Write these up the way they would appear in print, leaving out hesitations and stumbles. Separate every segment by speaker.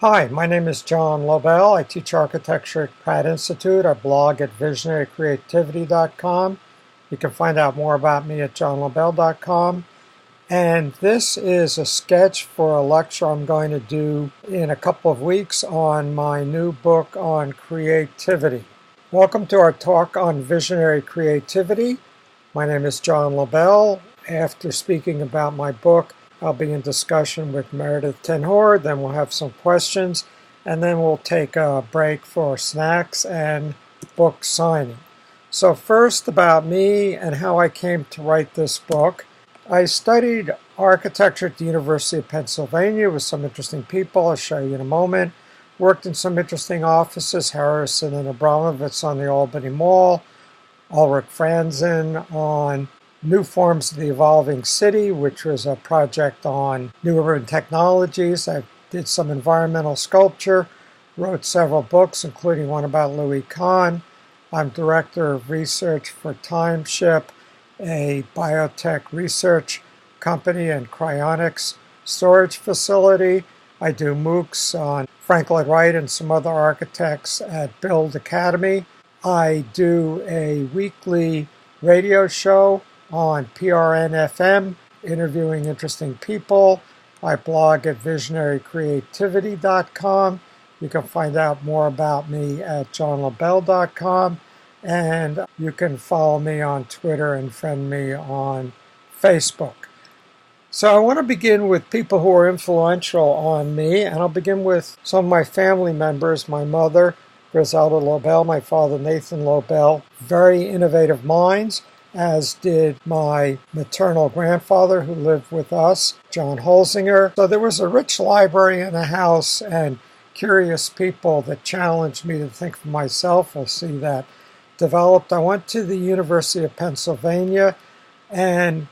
Speaker 1: Hi, my name is John Lobell. I teach architecture at Pratt Institute. I blog at visionarycreativity.com. You can find out more about me at johnlobell.com. And this is a sketch for a lecture I'm going to do in a couple of weeks on my new book on creativity. Welcome to our talk on visionary creativity. My name is John Lobell. After speaking about my book, I'll be in discussion with Meredith Tenhor, then we'll have some questions, and then we'll take a break for snacks and book signing. So first about me and how I came to write this book. I studied architecture at the University of Pennsylvania with some interesting people. I'll show you in a moment. Worked in some interesting offices, Harrison and Abramovitz on the Albany Mall, Ulrich Franzen on New Forms of the Evolving City, which was a project on new urban technologies. I did some environmental sculpture, wrote several books, including one about Louis Kahn. I'm director of research for Timeship, a biotech research company and cryonics storage facility. I do MOOCs on Frank Lloyd Wright and some other architects at Build Academy. I do a weekly radio show on PRN-FM, interviewing interesting people. I blog at visionarycreativity.com. You can find out more about me at johnlobell.com. And you can follow me on Twitter and friend me on Facebook. So I want to begin with people who are influential on me, and I'll begin with some of my family members. My mother, Griselda Lobell, my father, Nathan Lobell, very innovative minds, as did my maternal grandfather who lived with us, John Holzinger. So there was a rich library in the house and curious people that challenged me to think for myself. We'll see that developed. I went to the University of Pennsylvania, and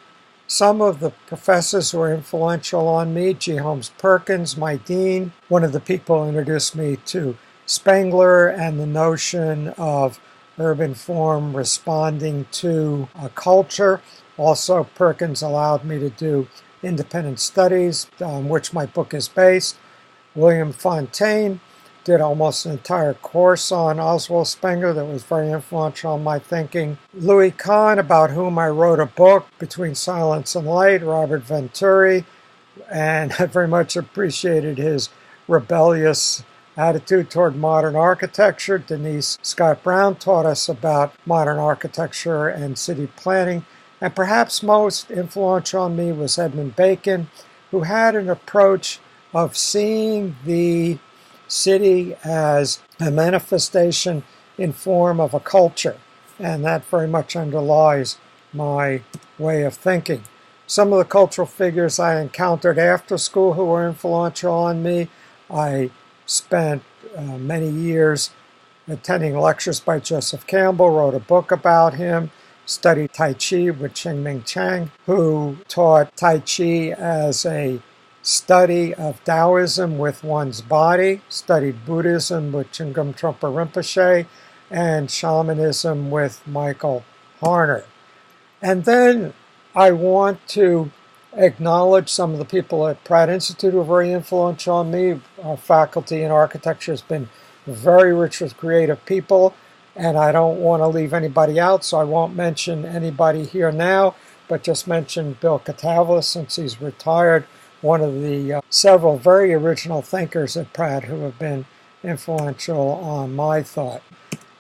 Speaker 1: some of the professors who were influential on me, G. Holmes Perkins, my dean, one of the people who introduced me to Spengler and the notion of urban form responding to a culture. Also, Perkins allowed me to do independent studies on which my book is based. William Fontaine did almost an entire course on Oswald Spengler that was very influential on my thinking. Louis Kahn, about whom I wrote a book, Between Silence and Light, Robert Venturi, and I very much appreciated his rebellious attitude toward modern architecture. Denise Scott Brown taught us about modern architecture and city planning. And perhaps most influential on me was Edmund Bacon, who had an approach of seeing the city as a manifestation in form of a culture. And that very much underlies my way of thinking. Some of the cultural figures I encountered after school who were influential on me, I spent many years attending lectures by Joseph Campbell, wrote a book about him, studied Tai Chi with Ching-Ming Chang, who taught Tai Chi as a study of Taoism with one's body, studied Buddhism with Chingam Trungpa Rinpoche, and shamanism with Michael Harner. And then I want to acknowledge some of the people at Pratt Institute who are very influential on me. Our faculty in architecture has been very rich with creative people, and I don't want to leave anybody out, so I won't mention anybody here now, but just mention Bill Catavlas since he's retired, one of the several very original thinkers at Pratt who have been influential on my thought.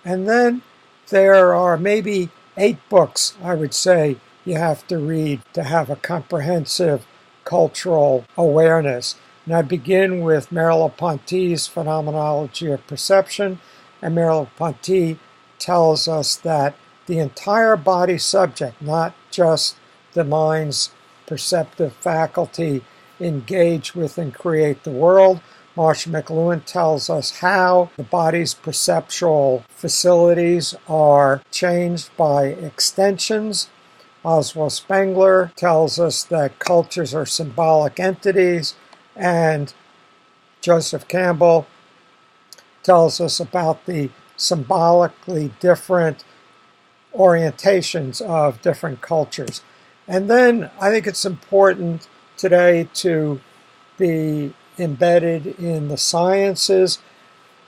Speaker 1: And then there are maybe 8 books, I would say, you have to read to have a comprehensive cultural awareness. And I begin with Merleau-Ponty's Phenomenology of Perception. And Merleau-Ponty tells us that the entire body subject, not just the mind's perceptive faculty, engage with and create the world. Marshall McLuhan tells us how the body's perceptual facilities are changed by extensions. Oswald Spengler tells us that cultures are symbolic entities, and Joseph Campbell tells us about the symbolically different orientations of different cultures. And then I think it's important today to be embedded in the sciences,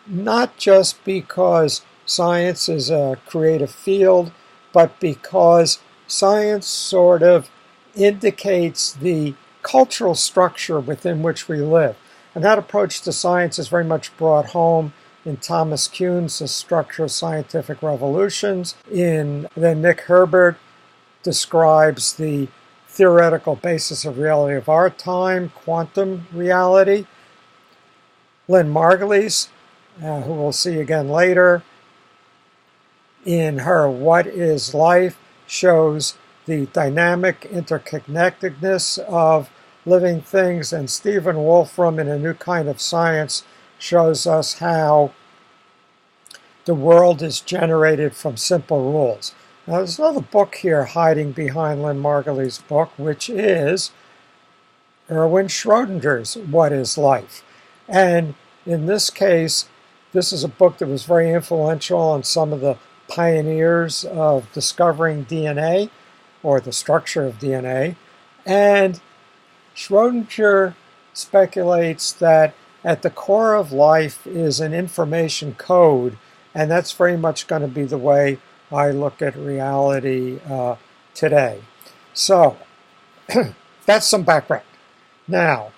Speaker 1: not just because science is a creative field, but because science sort of indicates the cultural structure within which we live. And that approach to science is very much brought home in Thomas Kuhn's The Structure of Scientific Revolutions. Then Nick Herbert describes the theoretical basis of reality of our time, quantum reality. Lynn Margulies, who we'll see again later, in her What is Life, shows the dynamic interconnectedness of living things, and Stephen Wolfram in A New Kind of Science shows us how the world is generated from simple rules. Now, there's another book here hiding behind Lynn Margulies' book, which is Erwin Schrödinger's What is Life? And in this case, this is a book that was very influential on some of the pioneers of discovering DNA, or the structure of DNA. And Schrödinger speculates that at the core of life is an information code, and that's very much going to be the way I look at reality today. So, that's some background. Now,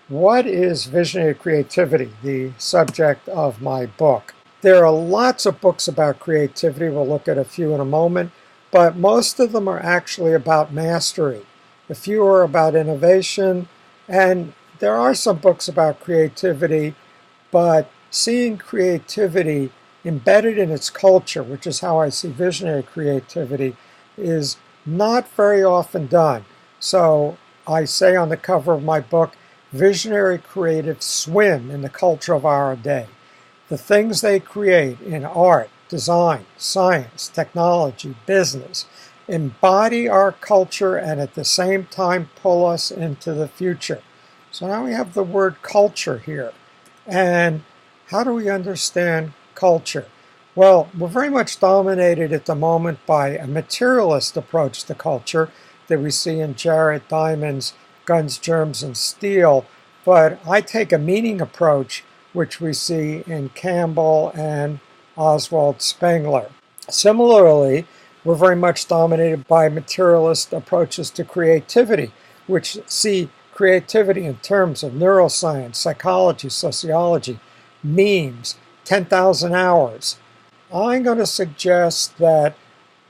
Speaker 1: what is visionary creativity, the subject of my book? There are lots of books about creativity. We'll look at a few in a moment, but most of them are actually about mastery. A few are about innovation, and there are some books about creativity, but seeing creativity embedded in its culture, which is how I see visionary creativity, is not very often done. So I say on the cover of my book, visionary creatives swim in the culture of our day. The things they create in art, design, science, technology, business, embody our culture and at the same time pull us into the future. So now we have the word culture here. And how do we understand culture? Well, we're very much dominated at the moment by a materialist approach to culture that we see in Jared Diamond's Guns, Germs, and Steel. But I take a meaning approach, which we see in Campbell and Oswald Spengler. Similarly, we're very much dominated by materialist approaches to creativity, which see creativity in terms of neuroscience, psychology, sociology, memes, 10,000 hours. I'm going to suggest that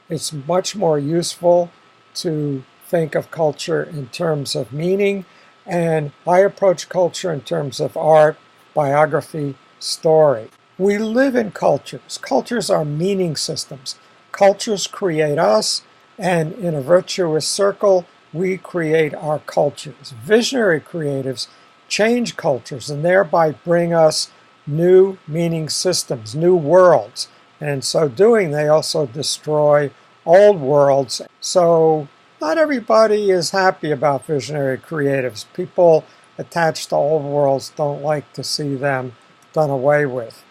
Speaker 1: it's much more useful to think of culture in terms of meaning, and I approach culture in terms of art, biography, story. We live in cultures. Cultures are meaning systems. Cultures create us, and in a virtuous circle, we create our cultures. Visionary creatives change cultures and thereby bring us new meaning systems, new worlds. And in so doing, they also destroy old worlds. So not everybody is happy about visionary creatives. People attached to old worlds don't like to see them done away with.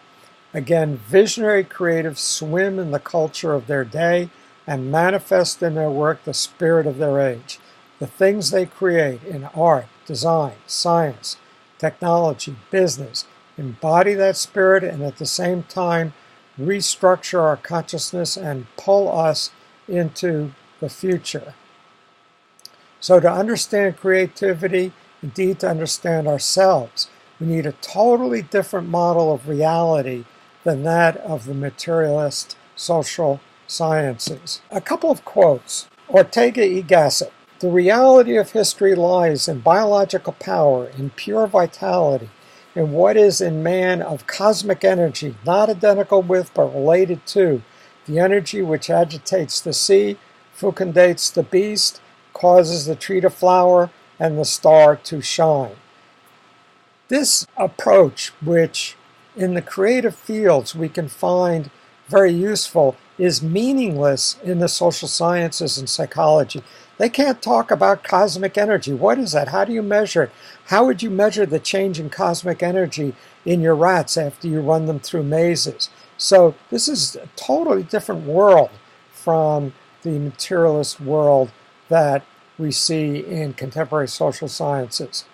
Speaker 1: Again, visionary creatives swim in the culture of their day and manifest in their work the spirit of their age. The things they create in art, design, science, technology, business embody that spirit and at the same time restructure our consciousness and pull us into the future. So to understand creativity, indeed to understand ourselves, we need a totally different model of reality than that of the materialist social sciences. A couple of quotes. Ortega y Gasset. The reality of history lies in biological power, in pure vitality, in what is in man of cosmic energy, not identical with but related to the energy which agitates the sea, fecundates the beast, causes the tree to flower, and the star to shine. This approach, which in the creative fields we can find very useful, is meaningless in the social sciences and psychology. They can't talk about cosmic energy. What is that? How do you measure it? How would you measure the change in cosmic energy in your rats after you run them through mazes? So this is a totally different world from the materialist world that we see in contemporary social sciences.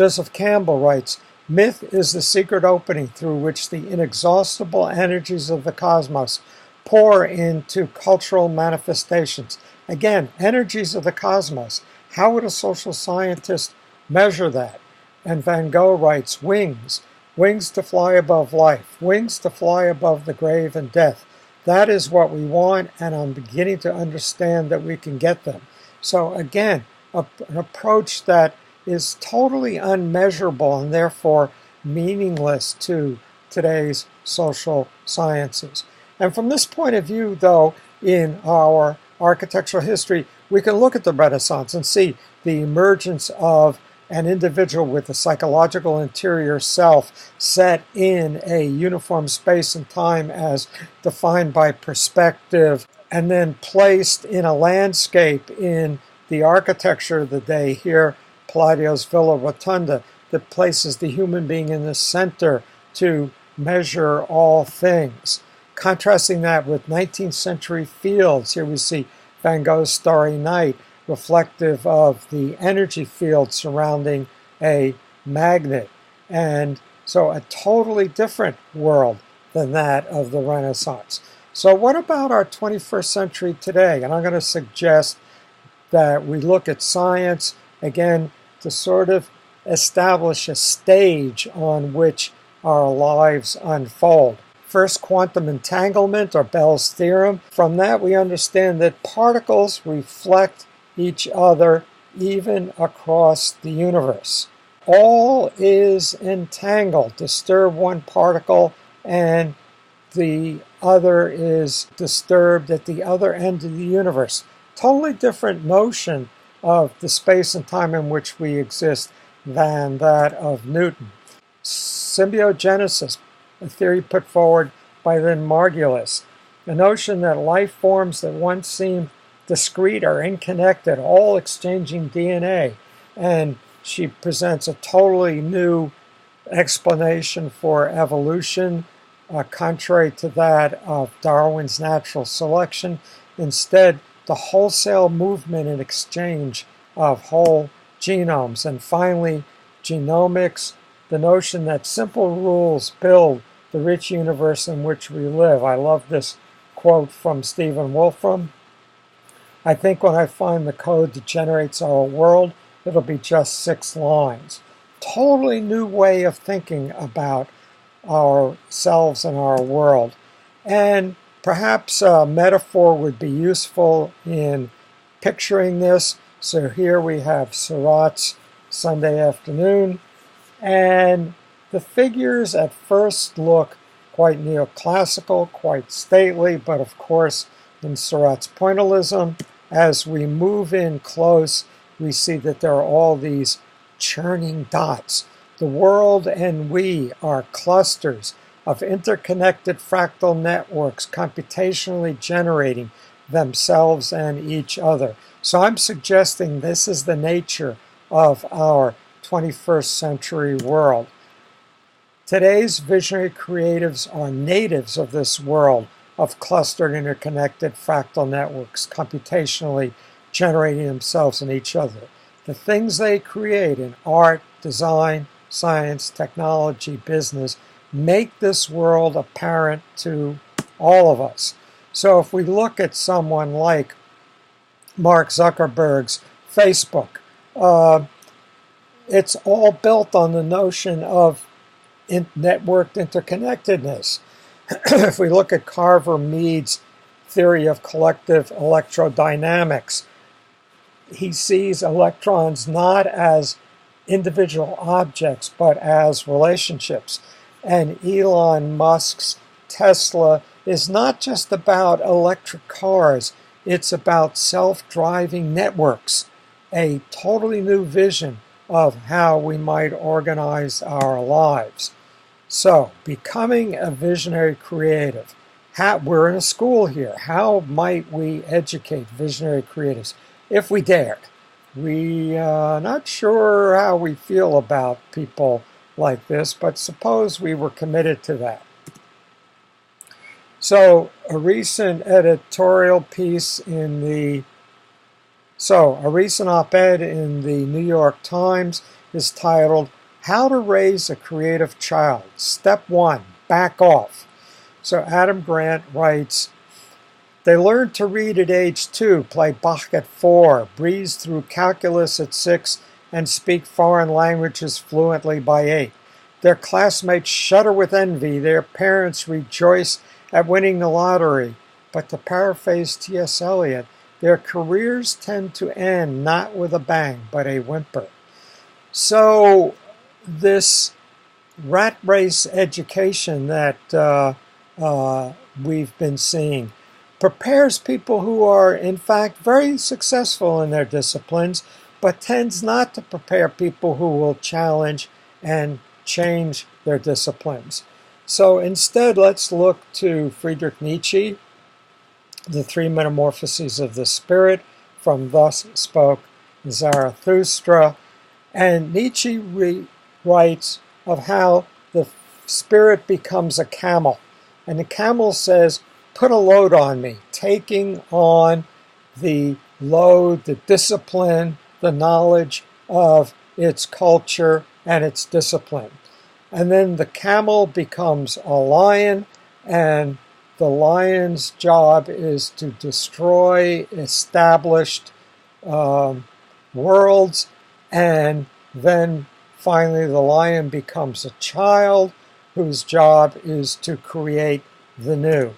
Speaker 1: Joseph Campbell writes, myth is the secret opening through which the inexhaustible energies of the cosmos pour into cultural manifestations. Again, energies of the cosmos. How would a social scientist measure that? And Van Gogh writes, wings. Wings to fly above life. Wings to fly above the grave and death. That is what we want, and I'm beginning to understand that we can get them. So again, an approach that is totally unmeasurable and therefore meaningless to today's social sciences. And from this point of view, though, in our architectural history, we can look at the Renaissance and see the emergence of an individual with a psychological interior self set in a uniform space and time as defined by perspective, and then placed in a landscape in the architecture of the day here, Palladio's Villa Rotunda, that places the human being in the center to measure all things. Contrasting that with 19th century fields, here we see Van Gogh's Starry Night, reflective of the energy field surrounding a magnet. And so a totally different world than that of the Renaissance. So what about our 21st century today? And I'm going to suggest that we look at science, again, to sort of establish a stage on which our lives unfold. First, quantum entanglement, or Bell's theorem. From that, we understand that particles reflect each other even across the universe. All is entangled. Disturb one particle and the other is disturbed at the other end of the universe. Totally different notion of the space and time in which we exist than that of Newton. Symbiogenesis, a theory put forward by Lynn Margulis, the notion that life forms that once seemed discrete are unconnected, all exchanging DNA. And she presents a totally new explanation for evolution, contrary to that of Darwin's natural selection. Instead, the wholesale movement and exchange of whole genomes. And finally, genomics, the notion that simple rules build the rich universe in which we live. I love this quote from Stephen Wolfram. I think when I find the code that generates our world, it'll be just 6 lines. Totally new way of thinking about ourselves and our world. And perhaps a metaphor would be useful in picturing this. So here we have Seurat's Sunday Afternoon, and the figures at first look quite neoclassical, quite stately, but of course in Seurat's pointillism, as we move in close, we see that there are all these churning dots. The world and we are clusters of interconnected fractal networks computationally generating themselves and each other. So I'm suggesting this is the nature of our 21st century world. Today's visionary creatives are natives of this world of clustered, interconnected fractal networks computationally generating themselves and each other. The things they create in art, design, science, technology, business make this world apparent to all of us. So if we look at someone like Mark Zuckerberg's Facebook, it's all built on the notion of networked interconnectedness. If we look at Carver Mead's theory of collective electrodynamics, he sees electrons not as individual objects, but as relationships. And Elon Musk's Tesla is not just about electric cars, it's about self-driving networks, a totally new vision of how we might organize our lives. So, becoming a visionary creative. We're in a school here. How might we educate visionary creatives if we dared? We are not sure how we feel about people like this, but suppose we were committed to that. So, a recent editorial piece a recent op-ed in the New York Times is titled How to Raise a Creative Child. Step 1, back off. So Adam Grant writes, they learn to read at age 2, play Bach at 4, breeze through calculus at 6, and speak foreign languages fluently by 8. Their classmates shudder with envy. Their parents rejoice at winning the lottery. But to paraphrase T.S. Eliot, their careers tend to end not with a bang, but a whimper. So this rat race education that we've been seeing prepares people who are, in fact, very successful in their disciplines, but tends not to prepare people who will challenge and change their disciplines. So instead, let's look to Friedrich Nietzsche, The Three Metamorphoses of the Spirit, from Thus Spoke Zarathustra. And Nietzsche writes of how the spirit becomes a camel. And the camel says, put a load on me, taking on the load, the discipline, the knowledge of its culture and its discipline. And then the camel becomes a lion, and the lion's job is to destroy established worlds, and then finally the lion becomes a child whose job is to create the new.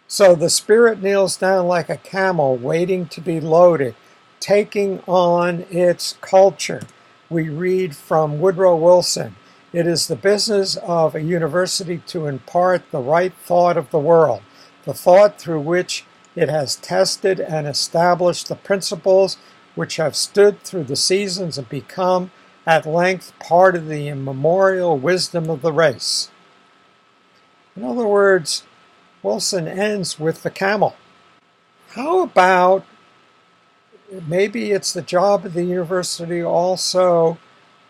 Speaker 1: So the spirit kneels down like a camel waiting to be loaded, taking on its culture. We read from Woodrow Wilson, it is the business of a university to impart the right thought of the world, the thought through which it has tested and established the principles which have stood through the seasons and become at length part of the immemorial wisdom of the race. In other words, Wilson ends with the camel. How about maybe it's the job of the university also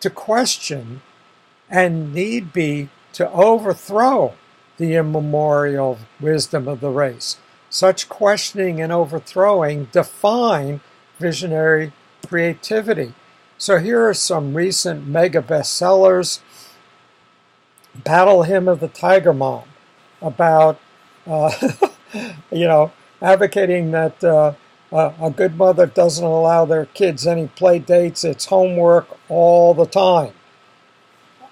Speaker 1: to question and need be to overthrow the immemorial wisdom of the race. Such questioning and overthrowing define visionary creativity. So here are some recent mega bestsellers. Battle Hymn of the Tiger Mom, about advocating that a good mother doesn't allow their kids any play dates. It's homework all the time.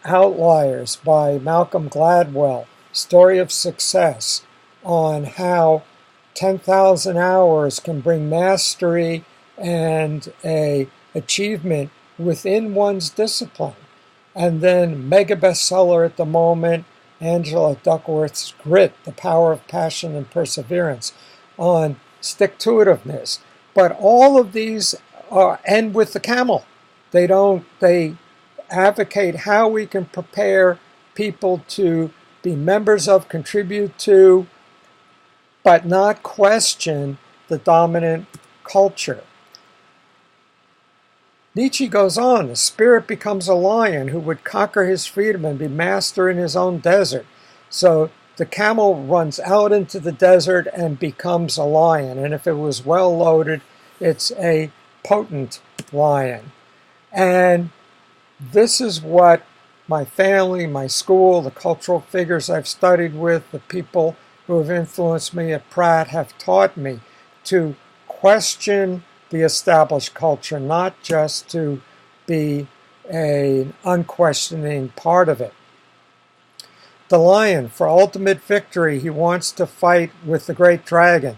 Speaker 1: Outliers by Malcolm Gladwell, story of success on how 10,000 hours can bring mastery and a achievement within one's discipline. And then mega bestseller at the moment, Angela Duckworth's Grit, The Power of Passion and Perseverance, on stick-to-itiveness. But all of these end with the camel. They advocate how we can prepare people to be members of, contribute to, but not question the dominant culture. Nietzsche goes on, the spirit becomes a lion who would conquer his freedom and be master in his own desert. So the camel runs out into the desert and becomes a lion. And if it was well loaded, it's a potent lion. And this is what my family, my school, the cultural figures I've studied with, the people who have influenced me at Pratt have taught me to question the established culture, not just to be an unquestioning part of it. The lion, for ultimate victory, he wants to fight with the great dragon.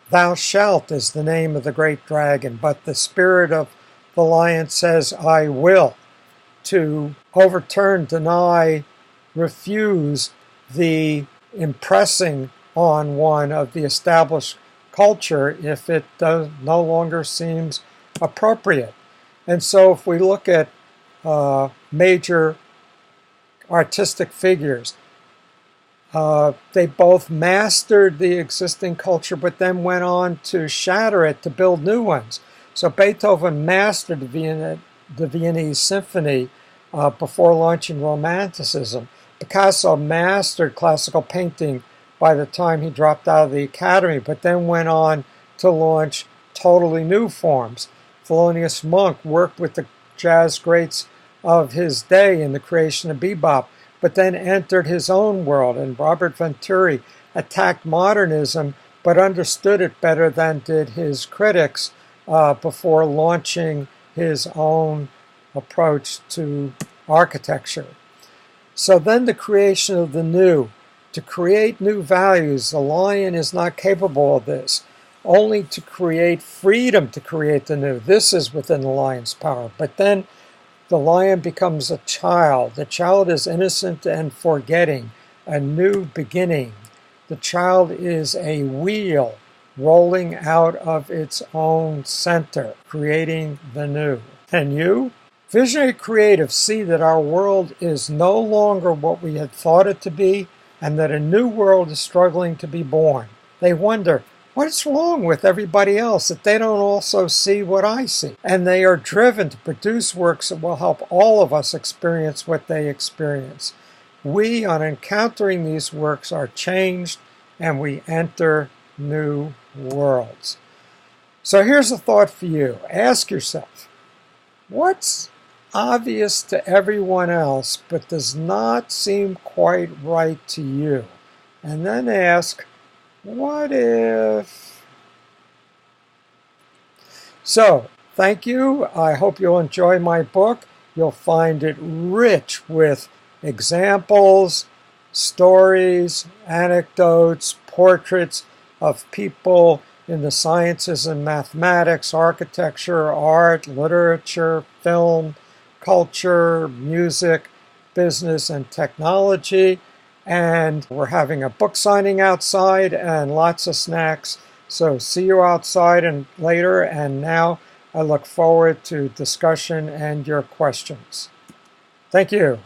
Speaker 1: Thou shalt is the name of the great dragon, but the spirit of the lion says, I will, to overturn, deny, refuse the impressing on one of the established culture if it no longer seems appropriate. And so if we look at major artistic figures, they both mastered the existing culture but then went on to shatter it to build new ones. So Beethoven mastered the Viennese Symphony before launching Romanticism. Picasso mastered classical painting by the time he dropped out of the academy, but then went on to launch totally new forms. Thelonious Monk worked with the jazz greats of his day in the creation of bebop, but then entered his own world. And Robert Venturi attacked modernism, but understood it better than did his critics before launching his own approach to architecture. So then the creation of the new. To create new values, the lion is not capable of this. Only to create freedom to create the new. This is within the lion's power. But then the lion becomes a child. The child is innocent and forgetting, a new beginning. The child is a wheel rolling out of its own center, creating the new. And you? Visionary creatives see that our world is no longer what we had thought it to be, and that a new world is struggling to be born. They wonder, what's wrong with everybody else that they don't also see what I see? And they are driven to produce works that will help all of us experience what they experience. We, on encountering these works, are changed, and we enter new worlds. So here's a thought for you. Ask yourself, what's obvious to everyone else but does not seem quite right to you? And then ask, what if? So, thank you. I hope you'll enjoy my book. You'll find it rich with examples, stories, anecdotes, portraits of people in the sciences and mathematics, architecture, art, literature, film, culture, music, business, and technology. And we're having a book signing outside and lots of snacks. So see you outside and later. And now I look forward to discussion and your questions. Thank you.